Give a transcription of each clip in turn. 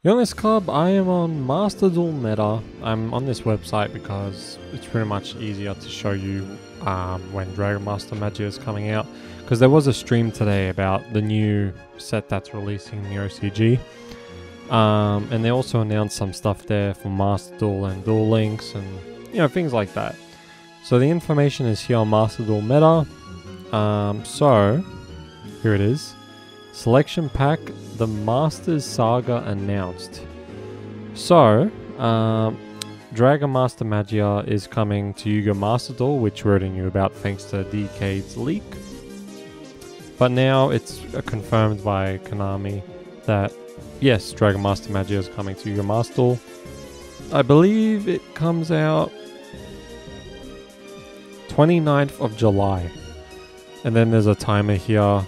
On this club, I am on Master Duel Meta. I'm on this website because it's pretty much easier to show you when Dragon Master Magia is coming out. Because there was a stream today about the new set that's releasing in the OCG. And they also announced some stuff there for Master Duel and Duel Links and things like that. So the information is here on Master Duel Meta. So here it is. Selection pack, the Masters Saga announced. So, Dragon Master Magia is coming to Yu-Gi-Oh! Master Duel, which we're telling you about thanks to DK's leak. But now it's confirmed by Konami that, yes, Dragon Master Magia is coming to Yu-Gi-Oh! Master Duel. I believe it comes out 29th of July. And then there's a timer here,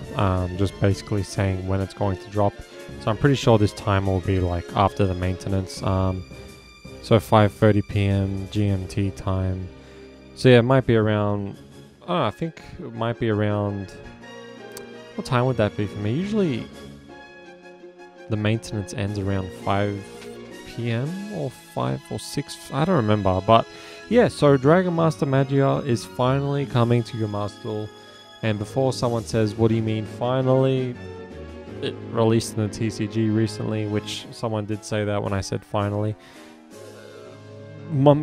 just basically saying when it's going to drop. So I'm pretty sure this time will be like after the maintenance. So 5:30 p.m. GMT time. So yeah, it might be around, I think it might be around, what time would that be for me? Usually the maintenance ends around 5 p.m. or 5 or 6, I don't remember. But yeah, so Dragon Master Magia is finally coming to your Master Duel. And before someone says, what do you mean finally? It released in the TCG recently, which someone did say that when I said finally.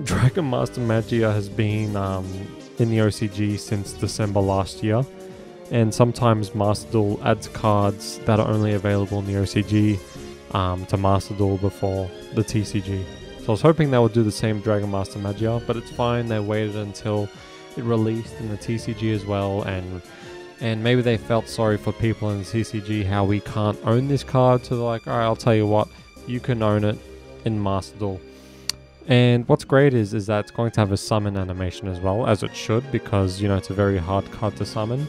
Dragon Master Magia has been in the OCG since December last year. And sometimes Master Duel adds cards that are only available in the OCG to Master Duel before the TCG. So I was hoping they would do the same Dragon Master Magia, but it's fine. They waited until it released in the TCG as well, and maybe they felt sorry for people in the TCG how we can't own this card, so they're like, alright, I'll tell you what, you can own it in Master Duel. And what's great is that it's going to have a summon animation as well, as it should, because it's a very hard card to summon.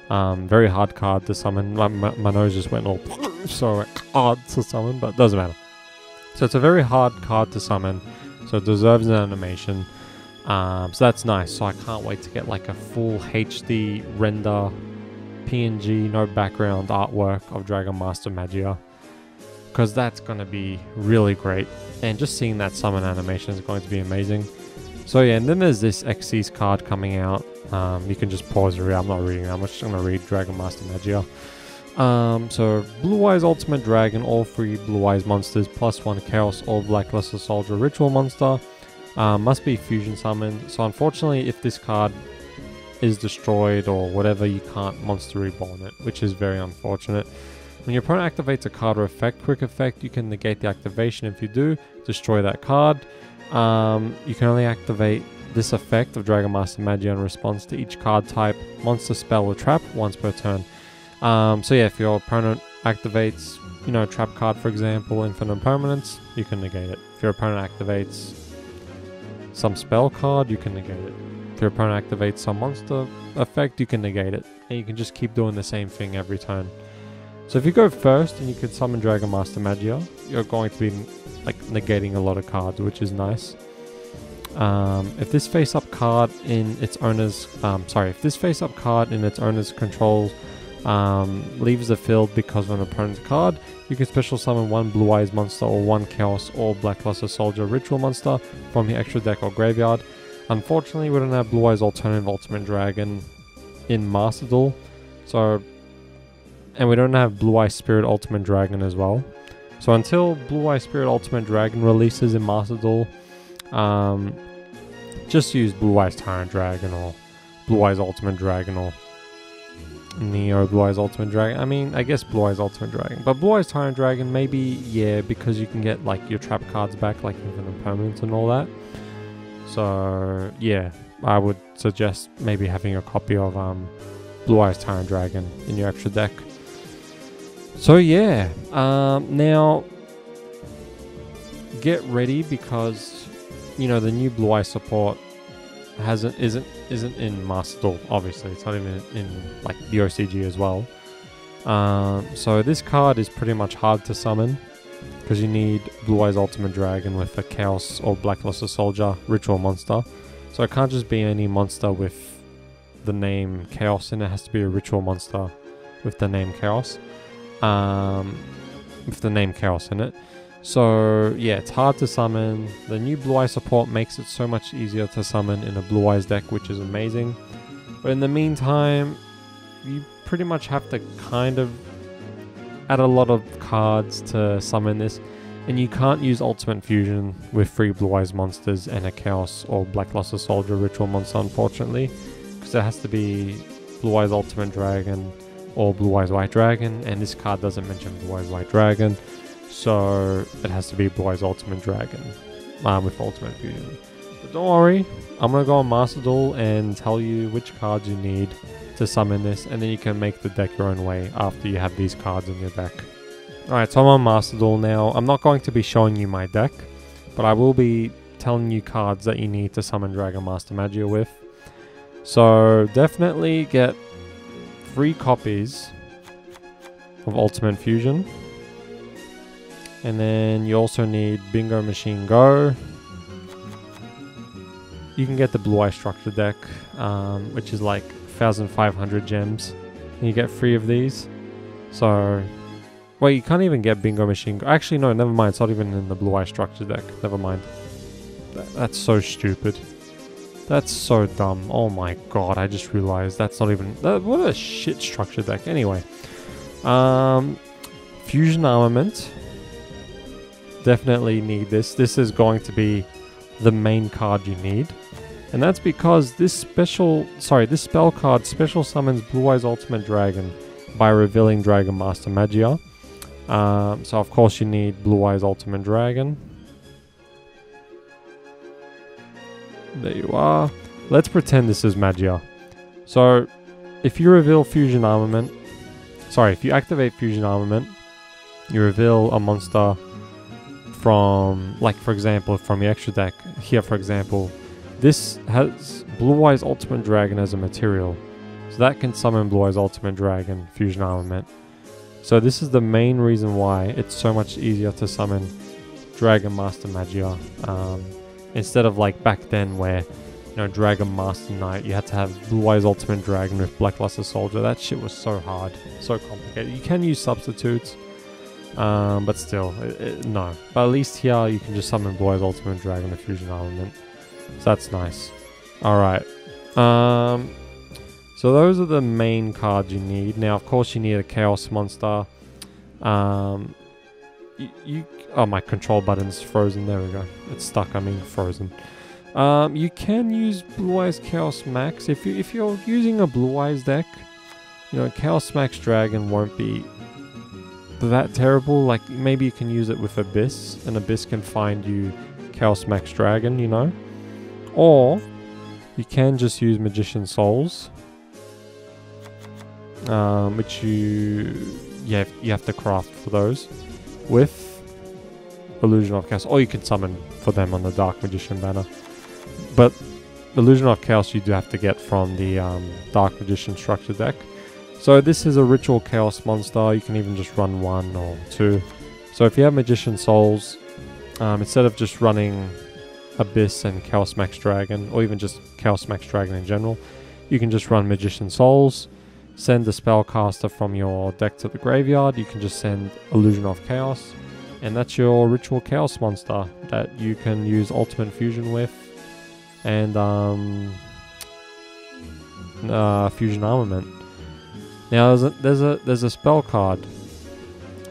Very hard card to summon. My nose just went all so hard to summon, but it doesn't matter. So it's a very hard card to summon, so it deserves an animation. So that's nice. So I can't wait to get like a full HD render PNG, no background artwork of Dragon Master Magia, because that's going to be really great. And just seeing that summon animation is going to be amazing. So yeah, and then there's this Xyz card coming out. You can just pause it. I'm not reading that. I'm just going to read Dragon Master Magia. So Blue Eyes Ultimate Dragon, all 3 Blue Eyes monsters, +1 Chaos or Blackluster Soldier Ritual monster. Must be fusion summoned. So unfortunately, if this card is destroyed or whatever, you can't monster reborn it, which is very unfortunate. When your opponent activates a card or effect, quick effect, you can negate the activation. If you do, destroy that card. You can only activate this effect of Dragon Master Magia in response to each card type, monster, spell, or trap once per turn. So yeah, if your opponent activates, trap card, for example, infinite permanence, you can negate it. If your opponent activates some spell card, you can negate it. If your opponent activates some monster effect, you can negate it. And you can just keep doing the same thing every turn. So if you go first and you can summon Dragon Master Magia, you're going to be like negating a lot of cards, which is nice. If this face-up card in its owner's control leaves the field because of an opponent's card, you can special summon 1 Blue Eyes monster or 1 Chaos or Blackluster Soldier Ritual monster from your extra deck or graveyard. Unfortunately, we don't have Blue Eyes Alternative Ultimate Dragon in Master Duel, and we don't have Blue Eyes Spirit Ultimate Dragon as well. So until Blue Eyes Spirit Ultimate Dragon releases in Master Duel, just use Blue Eyes Tyrant Dragon or Blue Eyes Ultimate Dragon or Neo Blue Eyes Ultimate Dragon. I mean, I guess Blue Eyes Ultimate Dragon. But Blue Eyes Tyrant Dragon, maybe, yeah, because you can get like your trap cards back, like infinite permanence and all that. So, yeah, I would suggest maybe having a copy of Blue Eyes Tyrant Dragon in your extra deck. So, yeah, now get ready because, the new Blue Eyes support isn't in Master Duel, obviously. It's not even in like the OCG as well. So this card is pretty much hard to summon because you need Blue Eyes Ultimate Dragon with a Chaos or Blackluster Soldier Ritual monster. So it can't just be any monster with the name Chaos in it. It has to be a Ritual monster with the name Chaos. In it. So yeah, it's hard to summon. The new Blue Eye support makes it so much easier to summon in a Blue Eyes deck, which is amazing. But in the meantime, you pretty much have to kind of add a lot of cards to summon this. And you can't use Ultimate Fusion with 3 Blue Eyes monsters and a Chaos or Blackluster Soldier ritual monster, unfortunately. Because it has to be Blue Eyes Ultimate Dragon or Blue Eyes White Dragon. And this card doesn't mention Blue Eyes White Dragon. So it has to be Blue Eyes Ultimate Dragon with Ultimate Fusion. But don't worry, I'm going to go on Master Duel and tell you which cards you need to summon this, and then you can make the deck your own way after you have these cards in your deck. Alright, so I'm on Master Duel now. I'm not going to be showing you my deck, but I will be telling you cards that you need to summon Dragon Master Magia with. So definitely get 3 copies of Ultimate Fusion. And then you also need Bingo Machine Go. You can get the Blue Eye Structure deck, which is like 1,500 gems. And you get 3 of these. So, wait, you can't even get Bingo Machine Go. Actually, no, never mind. It's not even in the Blue Eye Structure deck. Never mind. That's so stupid. That's so dumb. Oh my god, I just realized that's not even... what a shit structure deck. Anyway. Fusion Armament. Definitely need this. This is going to be the main card you need. And that's because this spell card special summons Blue Eyes Ultimate Dragon by revealing Dragon Master Magia. So of course you need Blue Eyes Ultimate Dragon. There you are. Let's pretend this is Magia. So if you reveal Fusion Armament, if you activate Fusion Armament, you reveal a monster from, like, for example, from your extra deck. Here, for example, this has Blue Eyes Ultimate Dragon as a material. So that can summon Blue Eyes Ultimate Dragon Fusion Armament. So this is the main reason why it's so much easier to summon Dragon Master Magia. Instead of like back then where, you know, Dragon Master Knight, you had to have Blue Eyes Ultimate Dragon with Blackluster Soldier. That shit was so hard, so complicated. You can use substitutes. But still, no. But at least here you can just summon Blue Eyes Ultimate Dragon with Fusion Armament. So that's nice. Alright. So those are the main cards you need. Now, of course, you need a Chaos Monster. Oh, my control button's frozen. There we go. It's stuck. I mean, frozen. You can use Blue Eyes Chaos Max. If you're using a Blue Eyes deck, you know, Chaos Max Dragon won't be that terrible. Like, maybe you can use it with Abyss, and Abyss can find you Chaos Max Dragon, you know. Or you can just use Magician Souls, which you have to craft for those with Illusion of Chaos, or you can summon for them on the Dark Magician banner. But Illusion of Chaos you do have to get from the Dark Magician structure deck. So this is a Ritual Chaos monster. You can even just run 1 or 2. So if you have Magician Souls, instead of just running Abyss and Chaos Max Dragon, or even just Chaos Max Dragon in general, you can just run Magician Souls, send the Spellcaster from your deck to the graveyard. You can just send Illusion of Chaos, and that's your Ritual Chaos monster that you can use Ultimate Fusion with, and Fusion Armament. Now there's a spell card,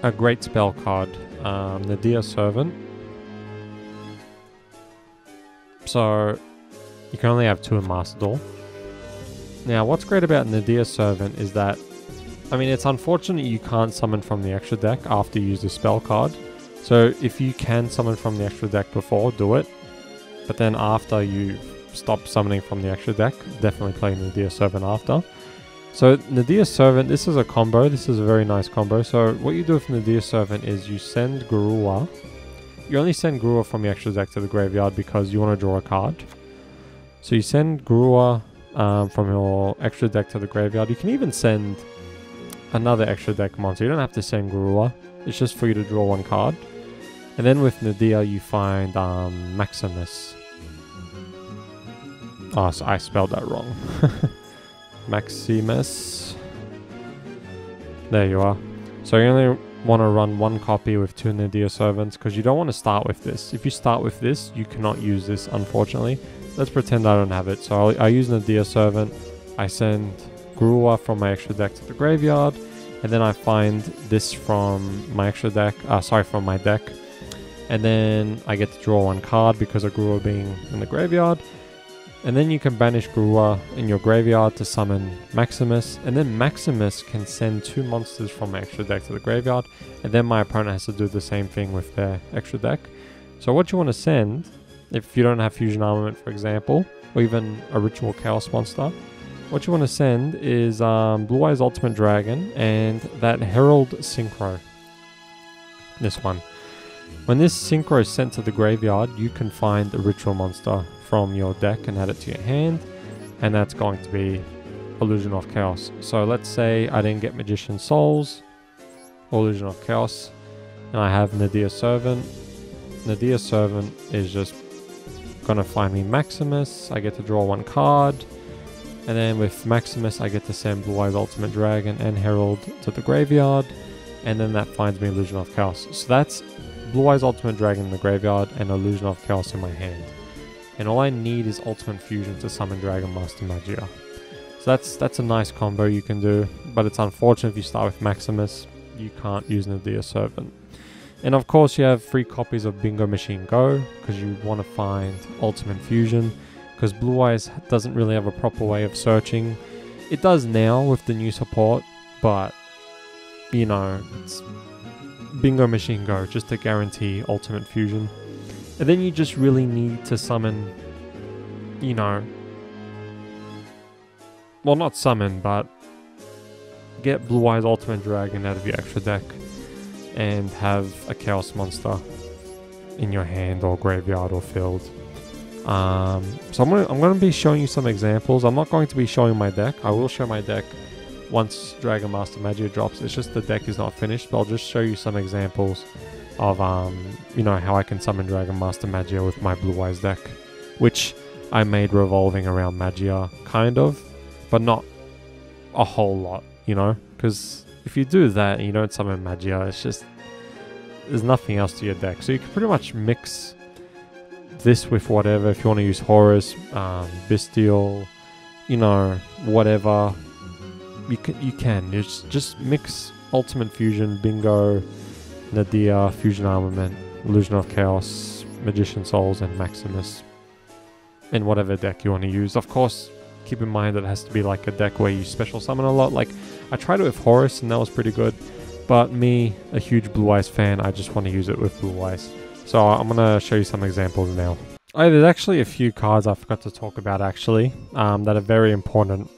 a great spell card, Nadia Servant. So you can only have 2 in Master Duel. Now what's great about Nadia Servant is that, I mean, it's unfortunate you can't summon from the extra deck after you use the spell card. So if you can summon from the extra deck before, do it. But then after you stop summoning from the extra deck, definitely play Nadia Servant after. So Nadia Servant, this is a combo. This is a very nice combo. So what you do with Nadia Servant is you send Garua. You only send Garua from your extra deck to the graveyard because you want to draw a card. So you send Garua from your extra deck to the graveyard. You can even send another extra deck monster. You don't have to send Garua. It's just for you to draw 1 card. And then with Nadia you find Maximus. Oh, so I spelled that wrong. Maximus. There you are. So you only want to run one copy with 2 Nadia servants, because you don't want to start with this. If you start with this, you cannot use this, unfortunately. Let's pretend I don't have it. So I use Nadia servant, I send Grua from my extra deck to the graveyard, and then I find this from my extra deck, from my deck, and then I get to draw 1 card because of Grua being in the graveyard. And then you can banish Grua in your graveyard to summon Maximus, and then Maximus can send 2 monsters from my extra deck to the graveyard, and then my opponent has to do the same thing with their extra deck. So what you want to send, if you don't have Fusion Armament for example, or even a Ritual Chaos monster, what you want to send is Blue Eyes Ultimate Dragon and that Herald Synchro. This one. When this Synchro is sent to the graveyard, you can find a Ritual monster from your deck and add it to your hand, and that's going to be Illusion of Chaos. So let's say I didn't get Magician Souls or Illusion of Chaos, and I have Nadia Servant. Nadia Servant is just gonna find me Maximus. I get to draw 1 card, and then with Maximus I get to send Blue Eyes Ultimate Dragon and Herald to the graveyard, and then that finds me Illusion of Chaos. So that's Blue Eyes Ultimate Dragon in the graveyard and Illusion of Chaos in my hand. And all I need is Ultimate Fusion to summon Dragon Master Magia. So that's a nice combo you can do, but it's unfortunate if you start with Maximus, you can't use Nadia Servant. And of course you have 3 copies of Bingo Machine Go, because you want to find Ultimate Fusion, because Blue Eyes doesn't really have a proper way of searching. It does now with the new support, but you know, it's Bingo Machine Go just to guarantee Ultimate Fusion. And then you just really need to summon, you know, well, not summon, but get Blue Eyes Ultimate Dragon out of your extra deck and have a Chaos monster in your hand or graveyard or field. So I'm gonna be showing you some examples. I'm not going to be showing my deck. I will show my deck once Dragon Master Magia drops. It's just the deck is not finished, but I'll just show you some examples of you know, how I can summon Dragon Master Magia with my Blue Eyes deck, which I made revolving around Magia, kind of, but not a whole lot, you know, because if you do that and you don't summon Magia, it's just, there's nothing else to your deck. So you can pretty much mix this with whatever. If you want to use Horus, Bestial, you know, whatever, you can just mix Ultimate Fusion, Bingo, Nadia, Fusion Armament, Illusion of Chaos, Magician Souls, and Maximus in whatever deck you want to use. Of course, keep in mind that it has to be like a deck where you special summon a lot. Like, I tried it with Horus and that was pretty good, but me, a huge Blue Eyes fan, I just want to use it with Blue Eyes. So I'm going to show you some examples now. Oh, there's actually a few cards I forgot to talk about actually, that are very important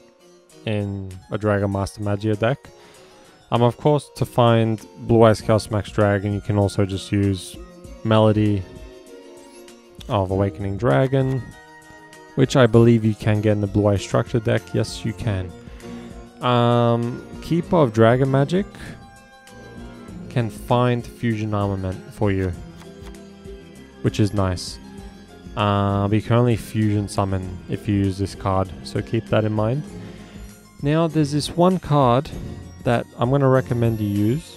in a Dragon Master Magia deck. Of course, to find Blue Eyes Chaos Max Dragon, you can also just use Melody of Awakening Dragon, which I believe you can get in the Blue Eyes Structure deck. Yes, you can. Keeper of Dragon Magic can find Fusion Armament for you, which is nice. But you can only Fusion Summon if you use this card, so keep that in mind. Now, there's this one card that I'm going to recommend you use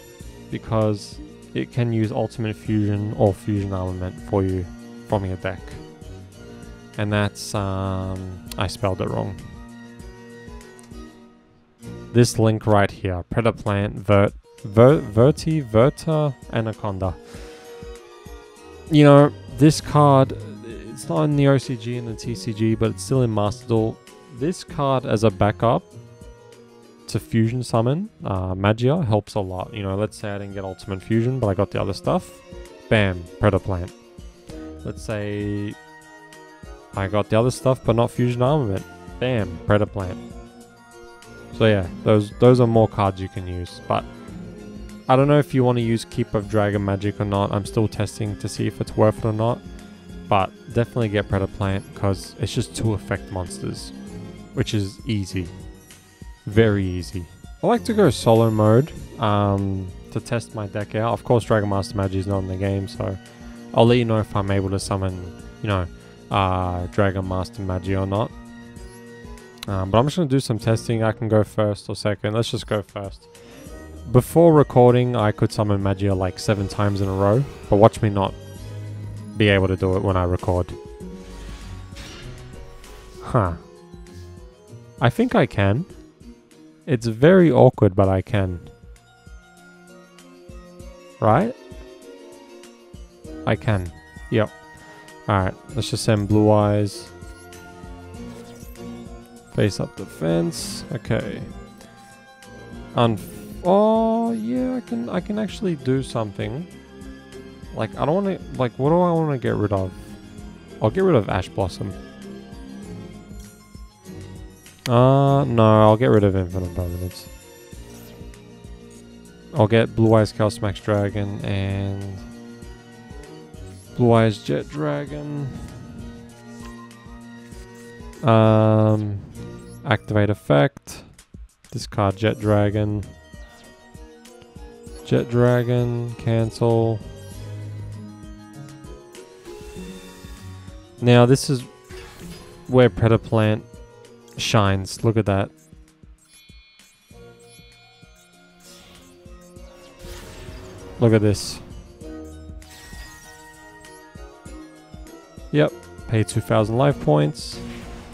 because it can use Ultimate Fusion or Fusion Armament for you from your deck. And that's, I spelled it wrong. This link right here, Predaplant, Verta, Anaconda. You know, this card, it's not in the OCG and the TCG, but it's still in Master Duel. This card as a backup to Fusion Summon Magia helps a lot. You know, let's say I didn't get Ultimate Fusion, but I got the other stuff. Bam, Predaplant. Let's say I got the other stuff, but not Fusion Armament. Bam, Predaplant. So yeah, those are more cards you can use. But I don't know if you want to use Keeper of Dragon Magic or not. I'm still testing to see if it's worth it or not. But definitely get Predaplant because it's just 2 effect monsters, which is easy. Very easy. I like to go solo mode to test my deck out. Of course, Dragon Master Magia is not in the game, so I'll let you know if I'm able to summon, you know, Dragon Master Magia or not. But I'm just going to do some testing. I can go first or second. Let's just go first. before recording, I could summon Magia like 7 times in a row, but watch me not be able to do it when I record. Huh. I think I can. It's very awkward, but I can. Right? I can. Yep. Alright, let's just send Blue Eyes. Face up the fence. Okay. Oh yeah, I can actually do something. Like I don't want to. Like what do I want to get rid of? I'll get rid of Ash Blossom. No, I'll get rid of Infinite Permanence. I'll get Blue Eyes Chaos Max Dragon and Blue Eyes Jet Dragon. Activate effect. Discard Jet Dragon. Jet Dragon, cancel. Now this is where Predaplant shines. Look at that. Look at this. Yep. Pay 2,000 life points.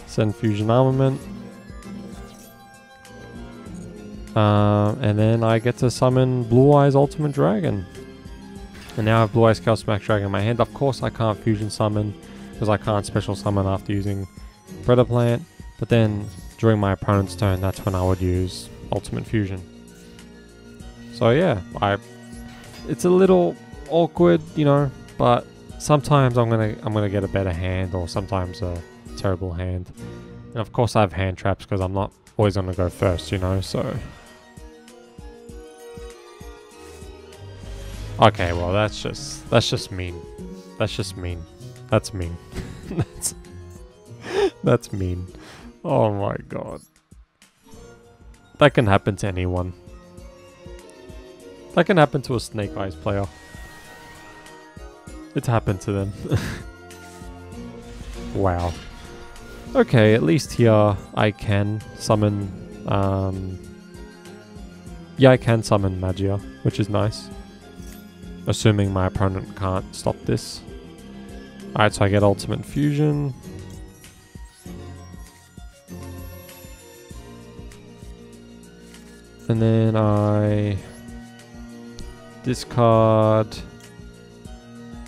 Send Fusion Armament. And then I get to summon Blue Eyes Ultimate Dragon. And now I have Blue Eyes Chaos Max Dragon in my hand. Of course I can't Fusion Summon, because I can't Special Summon after using Predaplant. But then, during my opponent's turn, that's when I would use Ultimate Fusion. So yeah, it's a little awkward, you know, but sometimes I'm gonna get a better hand, or sometimes a terrible hand. And of course I have hand traps, because I'm not always gonna go first, you know, so... Okay, well that's just mean. That's just mean. That's mean. That's mean. Oh my god. That can happen to anyone. That can happen to a Snake Eyes player. It's happened to them. Wow. Okay, at least here I can summon... yeah, I can summon Magia, which is nice. Assuming my opponent can't stop this. Alright, so I get Ultimate Fusion. And then I discard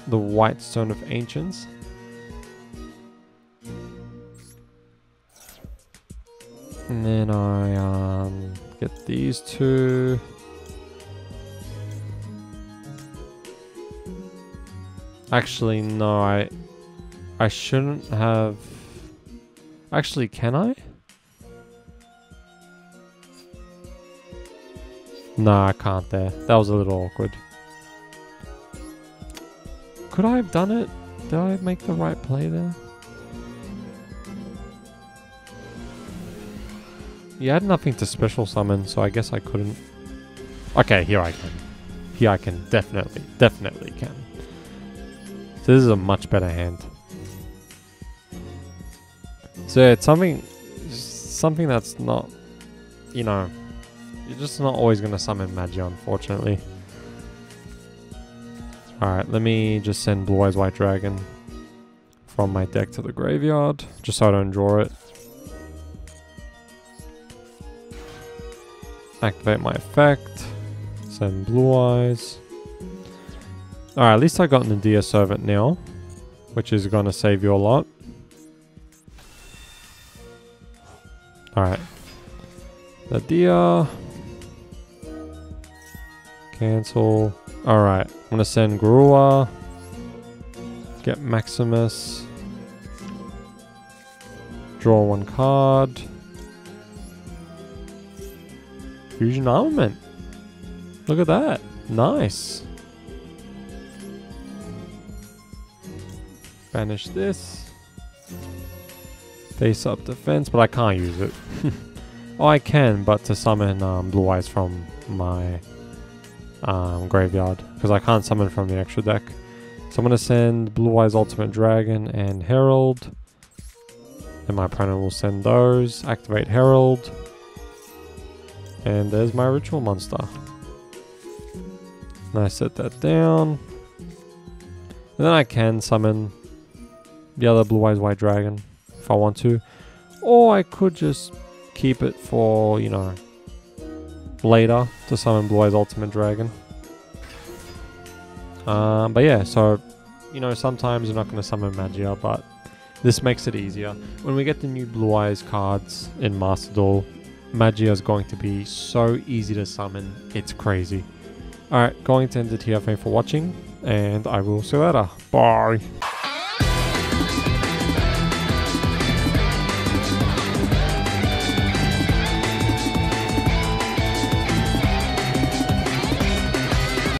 the White Stone of Ancients. And then I get these two. Actually, no, I shouldn't have... Actually, can I? No, I can't there. That was a little awkward. Could I have done it? Did I make the right play there? Yeah, I had nothing to special summon, so I guess I couldn't. Okay, here I can. Here I can. Definitely can. So this is a much better hand. So yeah, it's something that's not, you know, you're just not always going to summon Magia, unfortunately. Alright, let me just send Blue Eyes White Dragon from my deck to the graveyard, just so I don't draw it. Activate my effect. Send Blue Eyes. Alright, at least I got Nadia Servant now, which is going to save you a lot. Alright. Nadia. Cancel. Alright, I'm going to send Garua. Get Maximus. Draw one card. Fusion Armament. Look at that. Nice. Banish this. Face up defense, but I can't use it. Oh, I can, but to summon Blue Eyes from my graveyard, because I can't summon from the extra deck. So I'm going to send Blue Eyes Ultimate Dragon and Herald. And my opponent will send those. Activate Herald. And there's my Ritual Monster. And I set that down. And then I can summon the other Blue Eyes White Dragon if I want to. Or I could just keep it for, you know, later to summon Blue Eyes Ultimate Dragon. But yeah, so, you know, sometimes you're not going to summon Magia, but this makes it easier. When we get the new Blue Eyes cards in Master Duel, Magia is going to be so easy to summon, it's crazy. Alright, going to end it here. Thanks for watching, and I will see you later. Bye!